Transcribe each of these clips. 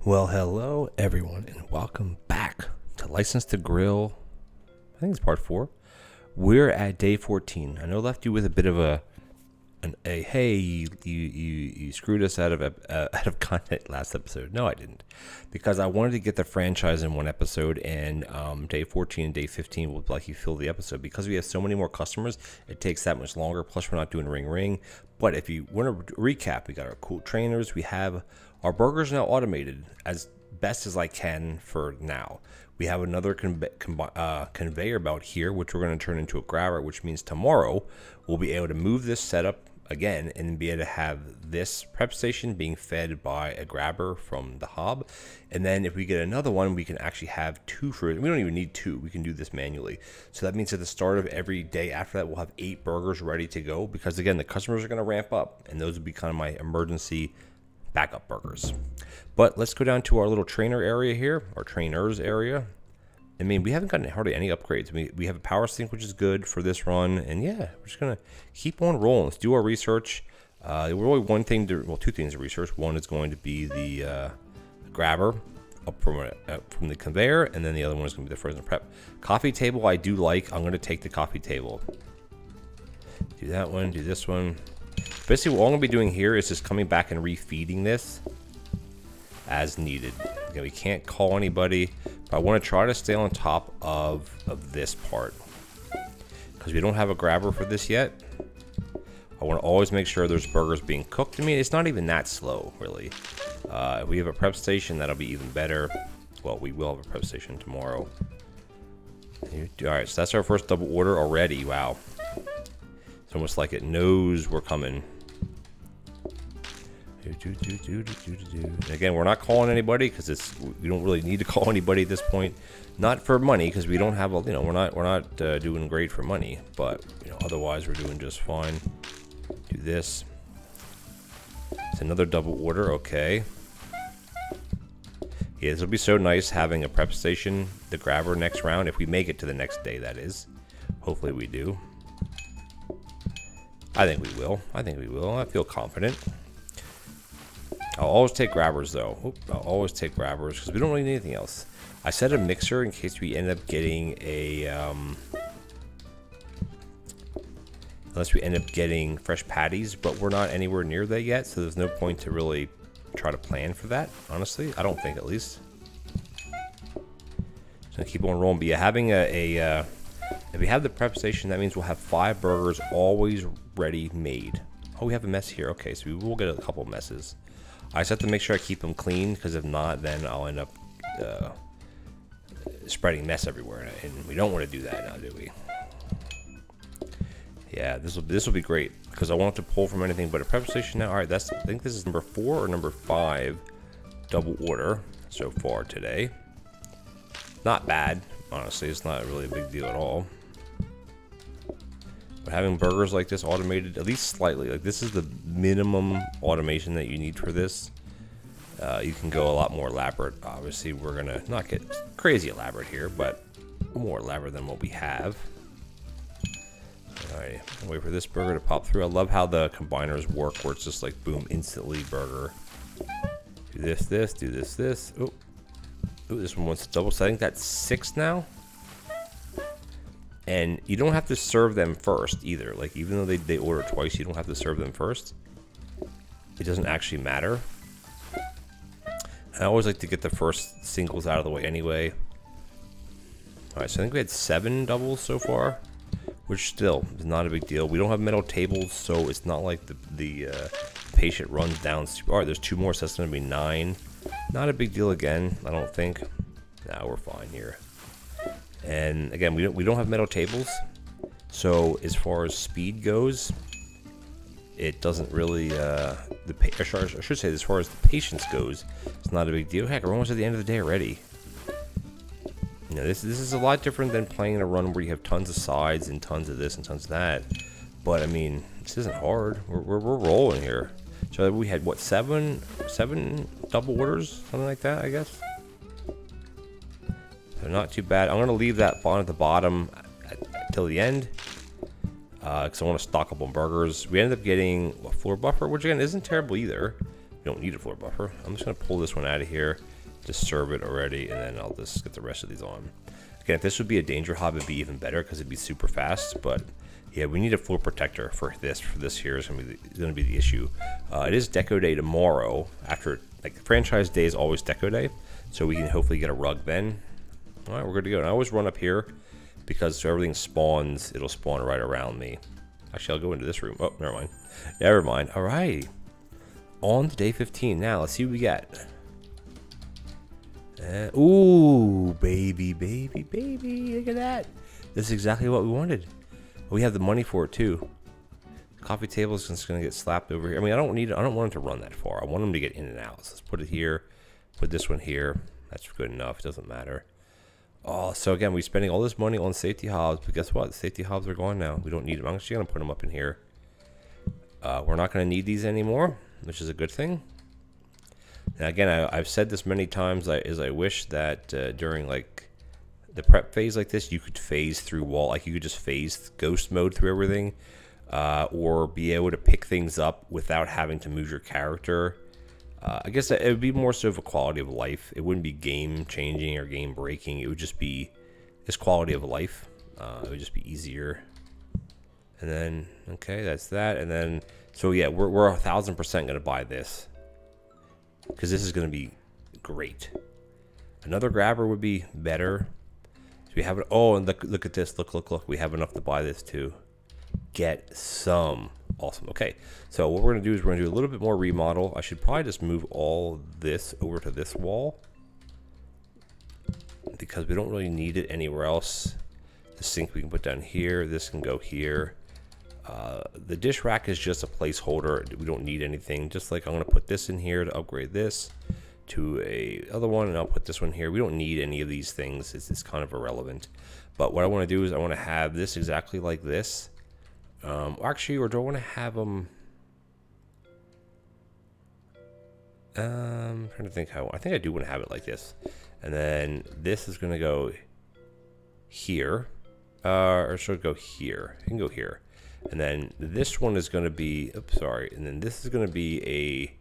Well, hello everyone, and welcome back to License to Grill. I think it's part 4. We're at day 14. I know I left you with a bit of a hey, you screwed us out of content last episode. No, I didn't, because I wanted to get the franchise in one episode, and day 14 and day 15 will likely fill the episode because we have so many more customers. It takes that much longer. Plus, we're not doing ring. But if you want to recap, we got our cool trainers. We have our burgers now automated as best as I can for now. We have another conveyor belt here, which we're going to turn into a grabber, which means tomorrow we'll be able to move this setup again and be able to have this prep station being fed by a grabber from the hob. And then if we get another one, we can actually have 2 for it. We don't even need 2. We can do this manually. So that means at the start of every day after that, we'll have 8 burgers ready to go, because again, the customers are going to ramp up, and those will be kind of my emergency backup burgers. But let's go down to our little trainer area here, our trainers area. I mean, we haven't gotten hardly any upgrades. I mean, we have a power sink, which is good for this run, and yeah, we're just gonna keep on rolling. Let's do our research. Really, two things to research. One is going to be the grabber up from the conveyor, and then the other one is going to be the frozen prep. Coffee table, I do like. I'm going to take the coffee table. Do that one. Do this one. Basically, what I'm going to be doing here is just coming back and refeeding this as needed. Again, we can't call anybody, but I want to try to stay on top of this part, because we don't have a grabber for this yet. I want to always make sure there's burgers being cooked. I mean, it's not even that slow, really. If we have a prep station, that'll be even better. Well, we will have a prep station tomorrow. Alright, so that's our first double order already. Wow. It's almost like it knows we're coming. And again, we're not calling anybody because we don't really need to call anybody at this point. Not for money, because we don't have we're not doing great for money, but otherwise we're doing just fine. Do this. It's another double order. Okay. Yeah, this will be so nice having a prep station, the grabber next round, if we make it to the next day, that is. Hopefully we do. I think we will. I feel confident. I'll always take grabbers, though. I'll always take grabbers, because we don't really need anything else. I set a mixer in case we end up getting a... unless we end up getting fresh patties, but we're not anywhere near that yet, so there's no point to really try to plan for that, honestly. I don't think, at least. So keep on rolling. But yeah, having if we have the prep station, that means we'll have 5 burgers always ready made. Oh, we have a mess here. Okay, so we will get a couple messes. I just have to make sure I keep them clean, because if not, then I'll end up spreading mess everywhere, and we don't want to do that now, do we? Yeah, this will be great, because I won't have to pull from anything but a prep station now. All right, I think this is number 4 or number 5 double order so far today. Not bad, honestly. It's not really a big deal at all. But having burgers like this automated, at least slightly, like this is the minimum automation that you need for this. You can go a lot more elaborate. Obviously, we're gonna not get crazy elaborate here, but more elaborate than what we have. Alright, wait for this burger to pop through. I love how the combiners work, where it's just like boom, instantly burger. Do this, do this. Oh, this one wants to double. So I think that's 6 now. And you don't have to serve them first either. Like, even though they order twice, you don't have to serve them first. It doesn't actually matter. I always like to get the first singles out of the way anyway. Alright, so I think we had 7 doubles so far, which still is not a big deal. We don't have metal tables, so it's not like the patient runs down. Alright, there's 2 more, so that's going to be 9. Not a big deal again, I don't think. Nah, we're fine here. And again, we don't have metal tables, so as far as speed goes, it doesn't really. I should say, as far as the patience goes, it's not a big deal. Heck, we're almost at the end of the day already. This is a lot different than playing a run where you have tons of sides and tons of this and tons of that. But I mean, this isn't hard. We're rolling here. So we had what, 7 double orders, something like that, I guess. So not too bad. I'm going to leave that bond at the bottom till the end, because I want to stock up on burgers. We ended up getting a floor buffer, which again isn't terrible either. We don't need a floor buffer. I'm just gonna pull this one out of here, just serve it already, and then I'll just get the rest of these on. Again, if this would be a danger hob, it'd be even better because it'd be super fast, but yeah, we need a floor protector for this. For this here is gonna be the issue. It is Deco Day tomorrow. After, like, franchise day is always Deco Day, so we can hopefully get a rug then. All right, we're good to go. And I always run up here because so everything spawns. It'll spawn right around me. Actually, I'll go into this room. Oh, never mind. Never mind. All right, on to day 15 now. Let's see what we got. Ooh, baby, baby, baby! Look at that. This is exactly what we wanted. We have the money for it too. Coffee table is just gonna get slapped over here. I mean, I don't want them to run that far. I want them to get in and out. So let's put it here. Put this one here. That's good enough. It doesn't matter. Oh, so again, we're spending all this money on safety hobs, but guess what? The safety hobs are gone now. We don't need them. I'm actually gonna put them up in here. We're not gonna need these anymore, which is a good thing. Now again, I've said this many times. I wish that during like the prep phase like this, you could phase through wall, like you could just phase ghost mode through everything, or be able to pick things up without having to move your character. I guess it would be more so of a quality of life. It wouldn't be game changing or game breaking. It would just be this quality of life. It would just be easier. And then, okay, that's that. And then, so yeah, we're 1000% gonna buy this because this is gonna be great. Another grabber would be better. So we have it. Oh, and look at this. Look. We have enough to buy this too. Get some. Awesome. Okay, so what we're going to do is we're going to do a little bit more remodel. I should probably just move all this over to this wall because we don't really need it anywhere else. The sink we can put down here. This can go here. The dish rack is just a placeholder. We don't need anything. Just like I'm going to put this in here to upgrade this to a other one, and I'll put this one here. We don't need any of these things. It's kind of irrelevant. But what I want to do is I want to have this exactly like this. Actually, or do I want to have them? I'm trying to think how. I think I do want to have it like this, and then this is going to go here, or should it go here? It can go here, and then this one is going to be. Oops, sorry. And then this is going to be a.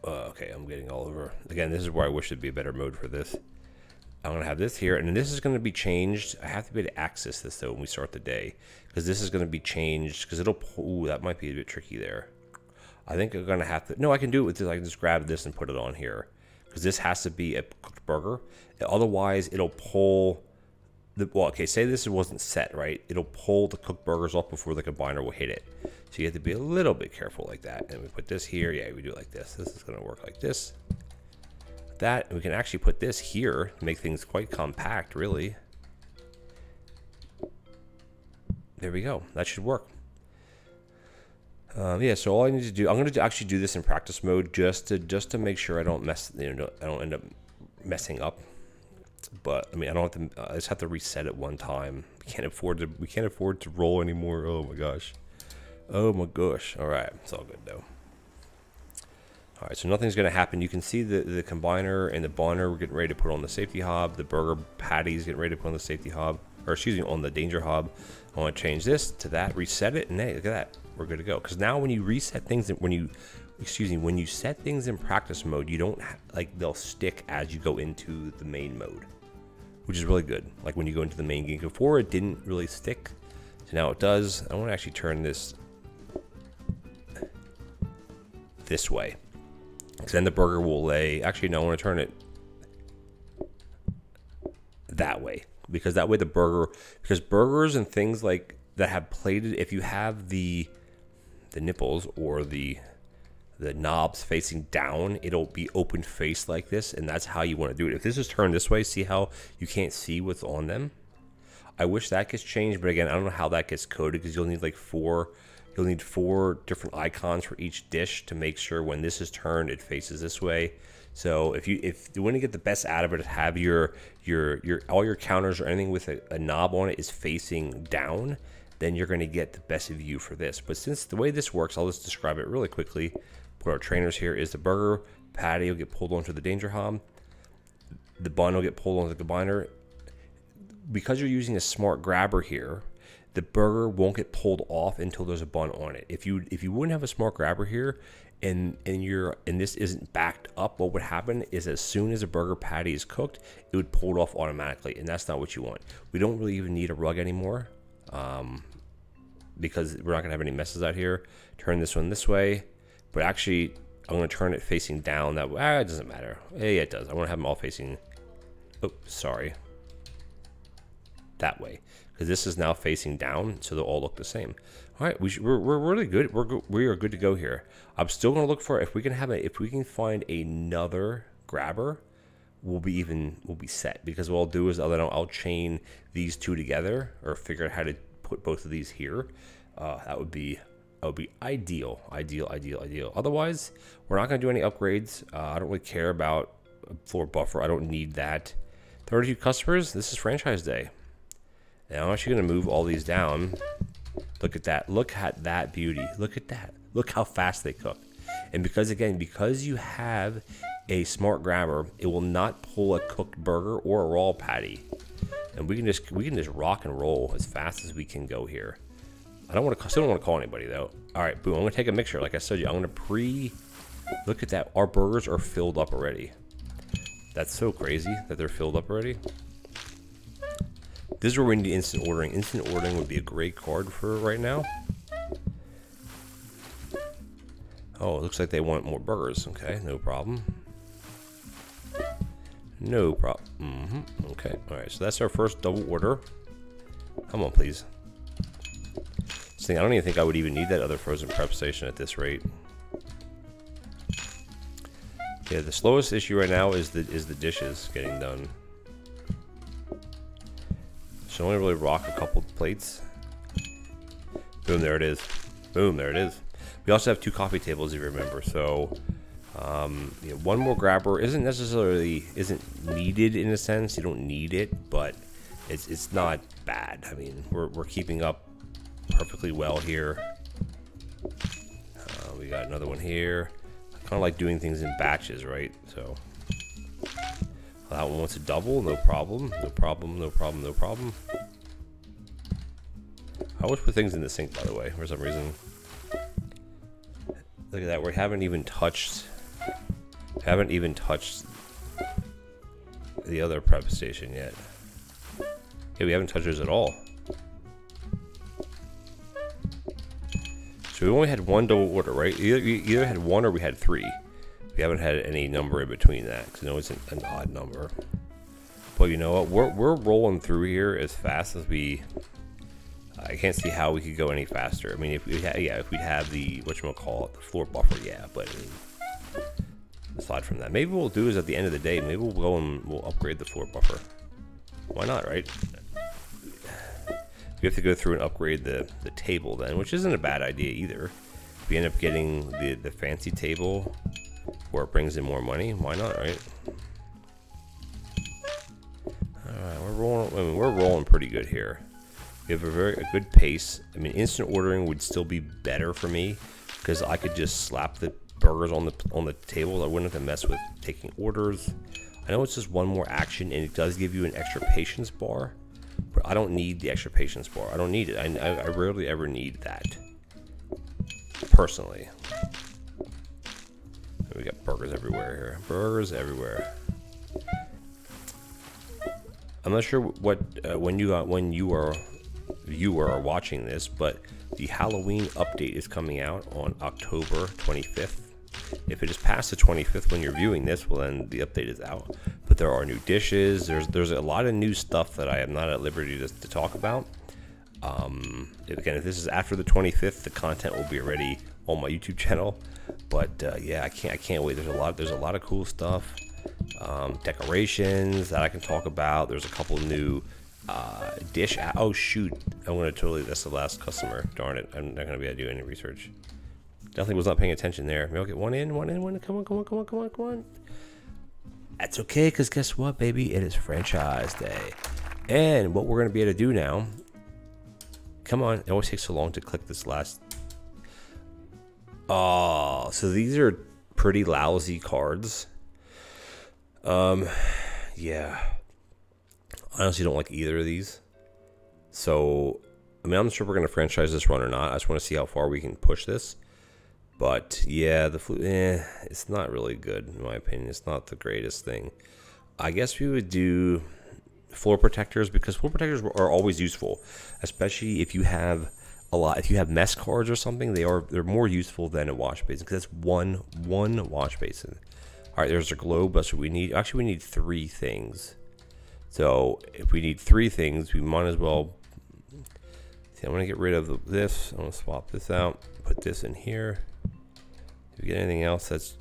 Okay, I'm getting all over. Again, this is where I wish there'd be a better mode for this. I'm going to have this here, and then this is going to be changed. I have to be able to access this, though, when we start the day, because this is going to be changed, because it'll, ooh, that might be a bit tricky there. I think I'm going to have to, no, I can do it with this. I can just grab this and put it on here, because this has to be a cooked burger. Otherwise, it'll pull, well, okay, say this wasn't set, right? It'll pull the cooked burgers off before the combiner will hit it. So you have to be a little bit careful like that. And we put this here. Yeah, we do it like this. This is going to work like this. That, and we can actually put this here to make things quite compact, really. There we go. That should work. Yeah, so all I need to do, I'm going to actually do this in practice mode just to make sure I don't mess, I don't end up messing up. But I mean, I don't have to. I just have to reset it one time. We can't afford to roll anymore. Oh my gosh. Oh my gosh. All right, it's all good though. All right, so nothing's going to happen. You can see the combiner and the bonner we're getting ready to put on the safety hob. The burger patties getting ready to put on the safety hob, or excuse me, on the danger hob. I want to change this to that, reset it, and hey, look at that. We're good to go. Because now when you reset things, when you set things in practice mode, you don't like they'll stick as you go into the main mode, which is really good. Like when you go into the main game, before it didn't really stick, so now it does. I want to actually turn this way. Because then the burger will lay. Actually, no, I want to turn it that way. Because that way the burger, because burgers and things like that have plated, if you have the nipples or the knobs facing down, it'll be open faced like this, and that's how you want to do it. If this is turned this way, see how you can't see what's on them? I wish that gets changed, but again, I don't know how that gets coded, because you'll need like four different icons for each dish to make sure when this is turned it faces this way. So if you want to get the best out of it, have your all your counters or anything with a knob on it is facing down, then you're going to get the best view for this. But since the way this works, I'll just describe it really quickly. Put our trainers here is the burger patty will get pulled onto the danger hob. The bun will get pulled onto the combiner. Because you're using a smart grabber here, the burger won't get pulled off until there's a bun on it. If you wouldn't have a smart grabber here, and this isn't backed up, what would happen is as soon as a burger patty is cooked, it would pull it off automatically, and that's not what you want. We don't really even need a rug anymore, because we're not gonna have any messes out here. Turn this one this way, but actually I'm gonna turn it facing down. That way, it doesn't matter. Yeah, it does. I want to have them all facing. Oh, sorry. That way, because this is now facing down, so they'll all look the same. All right, we're really good. We are good to go here. I'm still gonna look for if we can find another grabber, we'll be set. Because what I'll do is I'll chain these two together, or figure out how to put both of these here. That would be ideal. Otherwise, we're not gonna do any upgrades. I don't really care about a floor buffer. I don't need that. 32 customers. This is franchise day. Now I'm actually gonna move all these down. Look at that. Look at that beauty. Look at that. Look how fast they cook. And because you have a smart grabber, it will not pull a cooked burger or a raw patty. And we can just rock and roll as fast as we can go here. I still don't want to call anybody though. All right, boom. I'm gonna take a mixture. Like I said, I'm gonna look at that. Our burgers are filled up already. That's so crazy that they're filled up already. This is where we need instant ordering. Instant ordering would be a great card for right now. Oh, it looks like they want more burgers. Okay, no problem. No problem. Okay, all right. So that's our first double order. Come on, please. This thing, I don't even think I would even need that other frozen prep station at this rate. Yeah, the slowest issue right now is the dishes getting done. So only really rock a couple plates. Boom, there it is. Boom, there it is. We also have 2 coffee tables, if you remember. So, one more grabber isn't needed in a sense. You don't need it, but it's not bad. I mean, we're keeping up perfectly well here. We got another one here. I kind of like doing things in batches, right? So. That one wants a double, no problem, no problem, no problem, no problem. I always put things in the sink, by the way, for some reason. Look at that, we haven't even touched the other prep station yet. Yeah, we haven't touched those at all. So we only had 1 double order, right? We either had 1 or we had 3. We haven't had any number in between that, because I know it's an odd number. But you know what? We're rolling through here as fast as we. I can't see how we could go any faster. I mean, if we'd have the whatchamacallit, the floor buffer, yeah. But I mean, aside from that, maybe what we'll do is at the end of the day, maybe we'll go and we'll upgrade the floor buffer. Why not, right? We have to go through and upgrade the table then, which isn't a bad idea either. If we end up getting the fancy table, where it brings in more money, why not, right? Alright, we're rolling pretty good here. We have a good pace. I mean, instant ordering would still be better for me because I could just slap the burgers on the table. I wouldn't have to mess with taking orders. I know it's just one more action, and it does give you an extra patience bar, but I don't need the extra patience bar. I don't need it. I rarely ever need that, personally. We got burgers everywhere here. Burgers everywhere. I'm not sure what when you are watching this, but the Halloween update is coming out on October 25th. If it is past the 25th when you're viewing this, well then the update is out. But there are new dishes. There's a lot of new stuff that I am not at liberty to talk about. Again, if this is after the 25th, the content will be already on my YouTube channel. But yeah, I can't wait. There's a lot of cool stuff. Decorations that I can talk about. There's a couple new dish. Oh shoot! That's the last customer. Darn it! I'm not gonna be able to do any research. Definitely was not paying attention there. Maybe I'll get one in. Come on. That's okay, because guess what, baby? It is franchise day. And what we're gonna be able to do now. Come on! It always takes so long to click this last. Oh, so these are pretty lousy cards. Yeah. I honestly don't like either of these. So I mean, I'm not sure if we're going to franchise this run or not. I just want to see how far we can push this. But yeah, the flute, it's not really good in my opinion. It's not the greatest thing. I guess we would do floor protectors, because floor protectors are always useful, especially if you have if you have mess cards or something. They're more useful than a wash basin, because that's one wash basin. All right, there's a globe. That's what we need. Actually, we need 3 things. So if we need 3 things, we might as well. See, I'm gonna get rid of this. I'm gonna swap this out. Put this in here. Do we get anything else? That's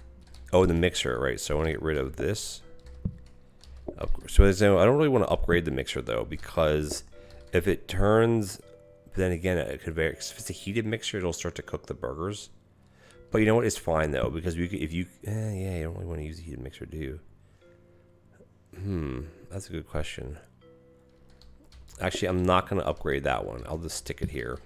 the mixer, right? So I want to get rid of this. So I don't really want to upgrade the mixer though, because if it turns, then again, it could vary. If it's a heated mixer, it'll start to cook the burgers. But you know what? It's fine though, because you don't really want to use a heated mixer, do you? That's a good question. Actually, I'm not going to upgrade that one. I'll just stick it here.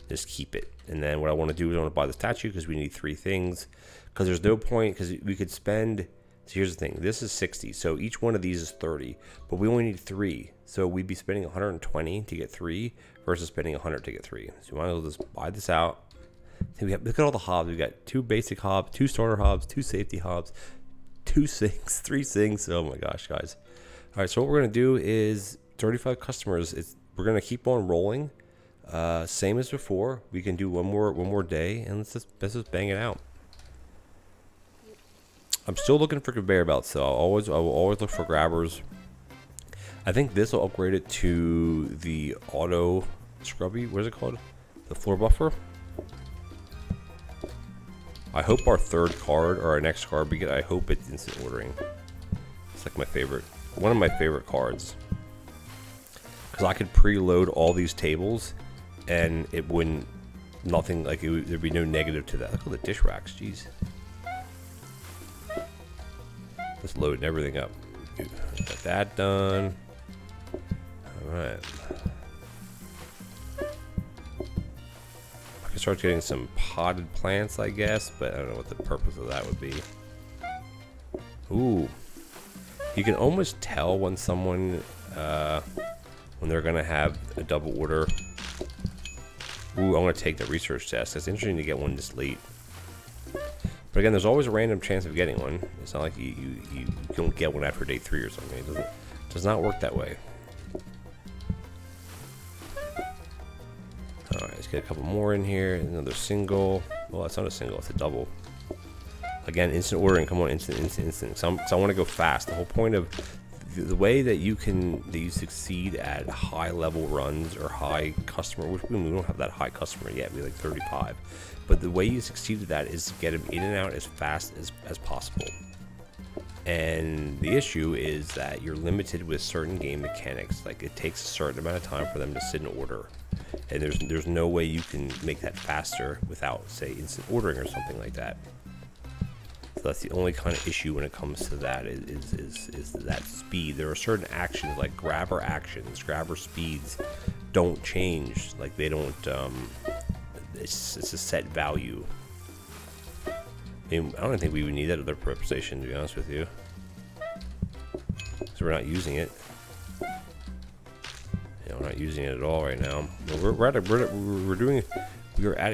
Just keep it. And then what I want to do is I want to buy the statue, because we need 3 things. Because there's no point, because we could spend. So here's the thing. This is 60. So each one of these is 30. But we only need 3. So we'd be spending 120 to get 3 versus spending 100 to get 3. So we might as well just buy this out. See, look at all the hobs. We've got 2 basic hobs, 2 starter hobs, 2 safety hobs, 2 sinks, 3 sinks. Oh my gosh, guys. All right, so what we're going to do is 35 customers. We're going to keep on rolling. Same as before. We can do one more day, and let's just bang it out. I'm still looking for conveyor belts, so I will always look for grabbers. I think this will upgrade it to the auto scrubby. What is it called? The floor buffer. I hope our 3rd card, or our next card we get, I hope it's instant ordering. It's like one of my favorite cards, because I could preload all these tables and it wouldn't, there'd be no negative to that. Look at the dish racks, jeez. Just loading everything up. Got that done. Alright. I can start getting some potted plants, I guess, but I don't know what the purpose of that would be. Ooh. You can almost tell when someone, when they're going to have a double order. Ooh, I want to take the research test. It's interesting to get one this late. But again, there's always a random chance of getting one. It's not like you don't get one after day 3 or something. It does not work that way. Alright, let's get a couple more in here. Another single. Well, it's not a single, it's a double. Again, instant ordering. Come on, instant. So I want to go fast. The whole point of the way that you succeed at high level runs or high customer, which we don't have that high customer yet. We're like 35. But the way you succeed at that is to get them in and out as fast as possible. And the issue is that you're limited with certain game mechanics. Like, it takes a certain amount of time for them to sit in order. And there's no way you can make that faster without, say, instant ordering or something like that. So that's the only kind of issue when it comes to that is that speed. There are certain actions, like grabber actions, grabber speeds don't change. Like, they don't, it's a set value. I mean, I don't think we would need that other preposition, to be honest with you. So we're not using it. Yeah, we're not using it at all right now. We're at a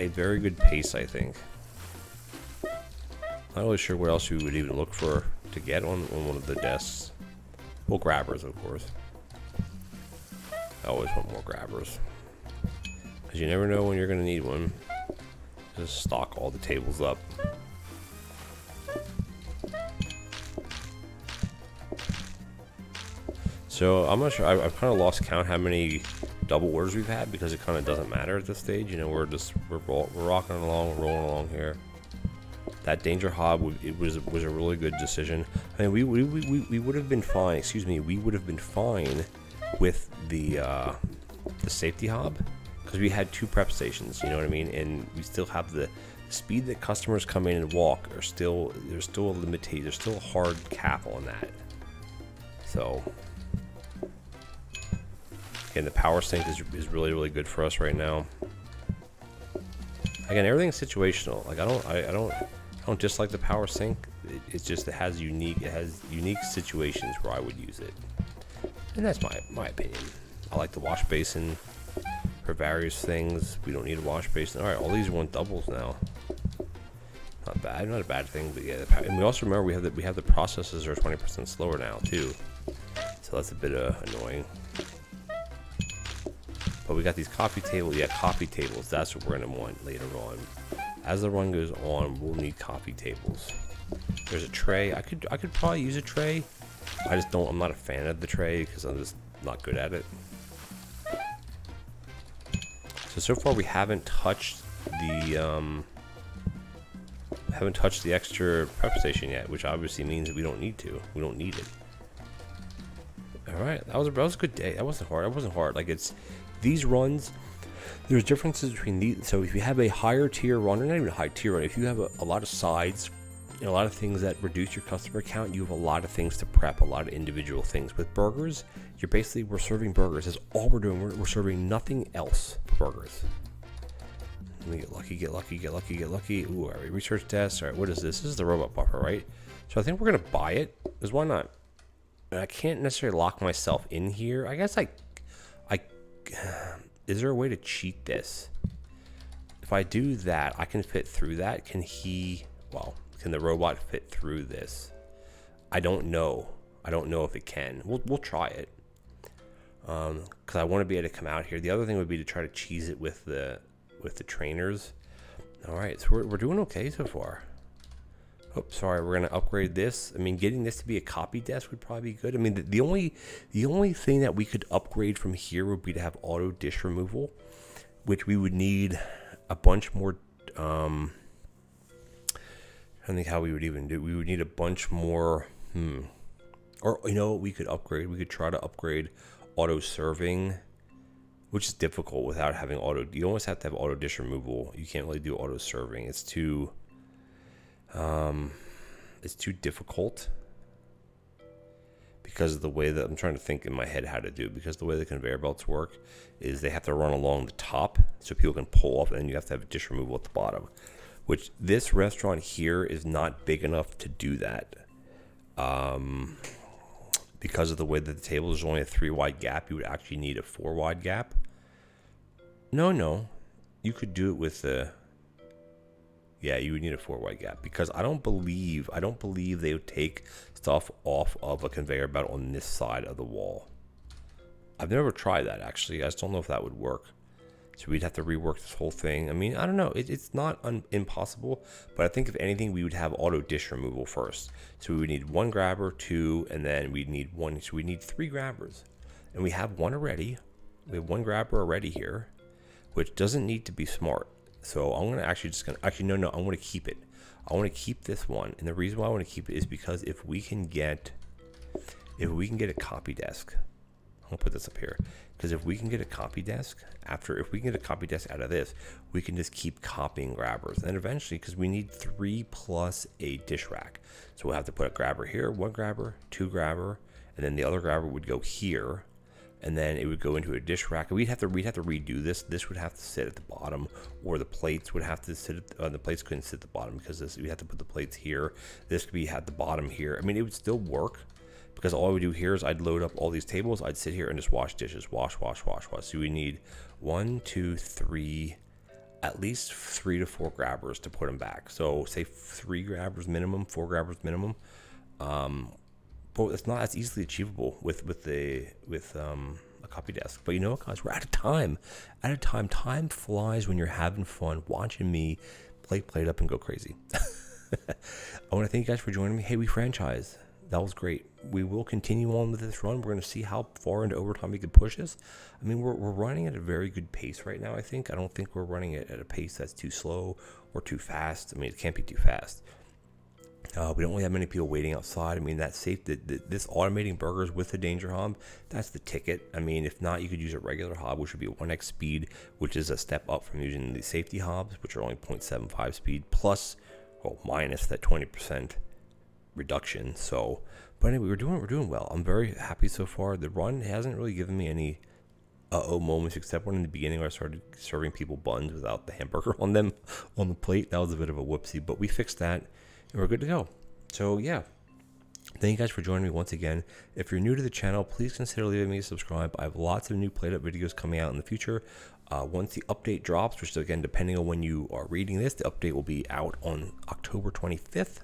very good pace, I think. Not really sure what else we would even look for to get on one of the desks. Well, grabbers, of course. I always want more grabbers, because you never know when you're going to need one. Just stock all the tables up. So I'm not sure. I've kind of lost count how many double orders we've had, because it kind of doesn't matter at this stage. You know, we're rocking along, we're rolling along here. That danger hob, it was a really good decision. I mean, we would have been fine. Excuse me, we would have been fine with the safety hob, because we had 2 prep stations. You know what I mean? And we still have the speed that customers come in and walk. There's still a limitation. There's still a hard cap on that. So again, the power sink is really good for us right now. Again, everything's situational. Like, I don't dislike the power sink. It's just it has unique situations where I would use it, and that's my opinion. I like the wash basin. for various things. We don't need a wash basin. All right, all these want doubles now. Not bad, not a bad thing, but yeah. And we also remember we have the processes are 20% slower now too, so that's a bit annoying. But we got these coffee tables. Yeah, coffee tables. That's what we're gonna want later on. As the run goes on, we'll need coffee tables. There's a tray. I could probably use a tray. I just don't. I'm not a fan of the tray because I'm just not good at it. So far we haven't touched the extra prep station yet, which obviously means that we don't need to. We don't need it. All right, that was a good day. That wasn't hard. That wasn't hard. Like, it's these runs. There's differences between these. So if you have a higher tier run, or not even a high tier run, if you have a lot of sides and a lot of things that reduce your customer count, you have a lot of things to prep, a lot of individual things. With burgers, we're serving burgers. That's all we're doing. We're serving nothing else for burgers. Let me get lucky, get lucky, get lucky, get lucky. Ooh, all right, research desk. All right, what is this? This is the robot buffer, right? So I think we're gonna buy it, because why not? And I can't necessarily lock myself in here. I guess is there a way to cheat this? If I do that, I can fit through that. Can the robot fit through this? I don't know. I don't know if it can. We'll try it. Because I want to be able to come out here. The other thing would be to try to cheese it with the trainers. All right, so we're doing okay so far. Oh, sorry, we're gonna upgrade this. I mean, getting this to be a copy desk would probably be good. I mean, the only thing that we could upgrade from here would be to have auto dish removal, which we would need a bunch more. I don't think how we would even do. We would need a bunch more. Or you know what we could upgrade? We could try to upgrade auto serving, which is difficult without having auto. You almost have to have auto dish removal. You can't really do auto serving. It's too difficult because of the way that I'm trying to think in my head how to do. Because the way the conveyor belts work is they have to run along the top so people can pull off, and then you have to have dish removal at the bottom. Which this restaurant here is not big enough to do that. Because of the way that the table is only a 3-wide gap, you would actually need a 4-wide gap. No, you could do it with the. Yeah, you would need a 4-wide gap because I don't believe they would take stuff off of a conveyor belt on this side of the wall. I've never tried that actually. I just don't know if that would work. So we'd have to rework this whole thing. I mean, I don't know. It's not impossible, but I think if anything, we would have auto dish removal first. So we would need 1 grabber, 2, and then we'd need 1. So we need 3 grabbers, and we have 1 already. We have 1 grabber already here, which doesn't need to be smart. So I'm gonna no, I want to keep it. I want to keep this one, and the reason why I want to keep it is because if we can get a copy desk, I'm gonna put this up here. Because if we can get a copy desk if we can get a copy desk out of this, we can just keep copying grabbers. And eventually, because we need 3 plus a dish rack. So we'll have to put a grabber here, 1 grabber, 2 grabber, and then the other grabber would go here. And then it would go into a dish rack. We'd have to redo this. This would have to sit at the bottom, or the plates would have to sit at the plates couldn't sit at the bottom because we have to put the plates here. This could be at the bottom here. I mean, it would still work. Because all I would do here is I'd load up all these tables. I'd sit here and just wash dishes. Wash, wash, wash, wash. So we need 1, 2, 3, at least 3 to 4 grabbers to put them back. So say 3 grabbers minimum, 4 grabbers minimum. But it's not as easily achievable with a copy desk. But you know what, guys? We're out of time. Time flies when you're having fun watching me play PlateUp and go crazy. I want to thank you guys for joining me. Hey, we franchise. That was great. We will continue on with this run. We're going to see how far into overtime we can push this. I mean, we're running at a very good pace right now, I think. I don't think we're running it at a pace that's too slow or too fast. I mean, it can't be too fast. We don't really have many people waiting outside. I mean, that's safe. This automating burgers with the danger hob, that's the ticket. I mean, if not, you could use a regular hob, which would be a 1x speed, which is a step up from using the safety hobs, which are only 0.75 speed, plus, well, minus that 20% reduction. So, but anyway, we're doing well. I'm very happy so far. The run hasn't really given me any moments, except when in the beginning where I started serving people buns without the hamburger on them on the plate. That was a bit of a whoopsie, but we fixed that and we're good to go. So yeah, thank you guys for joining me once again. If you're new to the channel, please consider leaving me a subscribe. I have lots of new PlateUp videos coming out in the future. Once the update drops, which is again depending on when you are reading this, the update will be out on October 25th.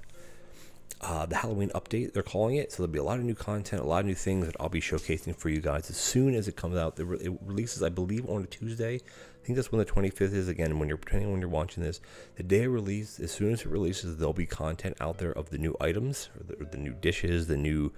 The Halloween update, they're calling it. So there'll be a lot of new content, a lot of new things that I'll be showcasing for you guys as soon as it comes out. It releases, I believe, on a Tuesday. I think that's when the 25th is. Again, depending on when you're watching this, the day of release, as soon as it releases, there'll be content out there of the new items, or the new dishes, the new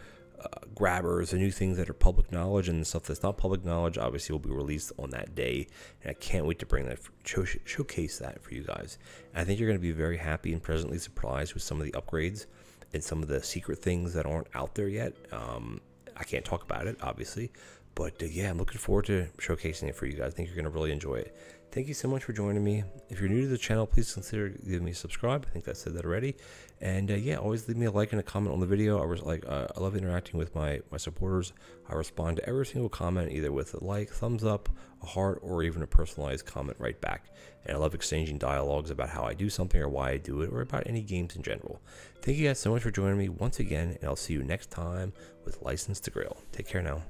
grabbers, the new things that are public knowledge, and the stuff that's not public knowledge obviously will be released on that day. And I can't wait to bring that, showcase that for you guys. And I think you're going to be very happy and pleasantly surprised with some of the upgrades and some of the secret things that aren't out there yet. I can't talk about it, obviously, but yeah, I'm looking forward to showcasing it for you guys. I think you're going to really enjoy it. Thank you so much for joining me. If you're new to the channel, please consider giving me a subscribe. I think I said that already. And yeah, always leave me a like and a comment on the video. I love interacting with my supporters. I respond to every single comment, either with a like, thumbs up, a heart, or even a personalized comment right back. And I love exchanging dialogues about how I do something or why I do it, or about any games in general. Thank you guys so much for joining me once again, and I'll see you next time with License to Grill. Take care now.